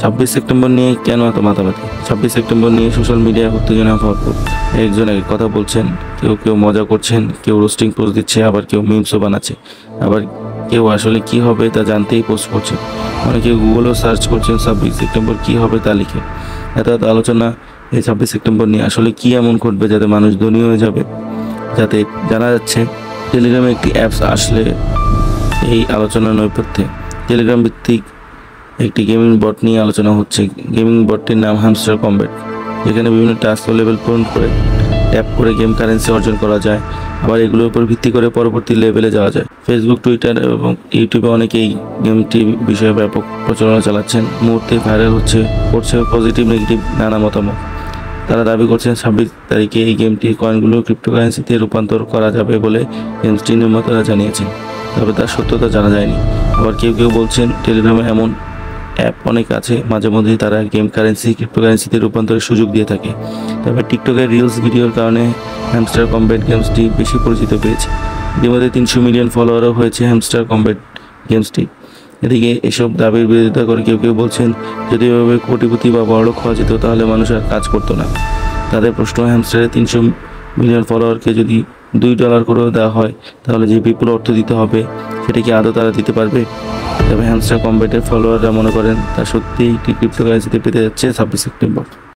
26 September নিয়ে কেন এত মাতামাতি? 26 সেপ্টেম্বর নিয়ে সোশ্যাল মিডিয়ায় উত্তেজনা ভরপুর। একজন এক কথা বলছেন, কেউ মজা করছেন, কেউ রোস্টিং পোস্ট দিচ্ছে, আবার কেউ মিমসও বানাচ্ছে, আবার কেউ আসলে কি হবে তা জানতেই পোস্ট করছে। অনেকে গুগলেও সার্চ করছেন 26 সেপ্টেম্বর কি হবে তা লিখে। এত আলোচনা এই 26 সেপ্টেম্বর নিয়ে আসলে কি এমন ঘটবে যাতে মানুষ ধনী হয়ে যাবে? যাতে জানা যাচ্ছে টেলিগ্রামে একটি অ্যাপস আসলে এই আলোচনার নেপথ্যে টেলিগ্রাম ভিত্তিক একটি গেমিং বট নিয়ে আলোচনা হচ্ছে। গেমিং বটটির নাম হ্যামস্টার কমব্যাট, যেখানে বিভিন্ন টাস্ক ও লেভেল পূরণ করে ট্যাপ করে গেম কারেন্সি অর্জন করা যায়। আবার এগুলোর উপর ভিত্তি করে পরবর্তী লেভেলে যাওয়া যায়। ফেসবুক, টুইটার এবং ইউটিউবে অনেকেই গেমটি বিষয়ে ব্যাপক প্রচারণা চালাচ্ছেন। মুহূর্তে ভাইরাল করছে পজিটিভ নেগেটিভ নানা মতামত। তারা দাবি করছেন 26 তারিখে এই গেমটির কয়েনগুলো ক্রিপ্টোকারেন্সিতে রূপান্তর করা যাবে বলে গেমসটির নির্মাতারা জানিয়েছেন, তবে তার সত্যতা জানা যায়নি। আবার কেউ বলছেন টেলিগ্রামে এমন অ্যাপ অনেক আছে, মাঝে মধ্যেই তারা গেম কারেন্সি ক্রিপ্টোকারেন্সিতে রূপান্তরের সুযোগ দিয়ে থাকে। তবে টিকটকের রিলস ভিডিওর কারণে হ্যামস্টার কমব্যাট গেমসটি বেশি পরিচিত পেয়েছে। ইতিমধ্যে 300 মিলিয়ন ফলোয়ারও হয়েছে হ্যামস্টার কমব্যাট গেমসটি। এদিকে এসব দাবির বিরোধিতা করে কেউ বলছেন, যদি এভাবে কোটিপতি বা বড়লোক হওয়া যেত তাহলে মানুষ আর কাজ করতো না। তাদের প্রশ্ন, হ্যামস্টারের 300 মিলিয়ন ফলোয়ারকে যদি $2 করেও দেওয়া হয় তাহলে যে বিপুল অর্থ দিতে হবে সেটা কি আদৌ তারা দিতে পারবে? তবে হ্যামস্টার কমব্যাটের ফলোয়াররা মনে করেন তা সত্যিই ক্রিপ্টোকারেন্সিতে পেতে যাচ্ছে 26 সেপ্টেম্বর।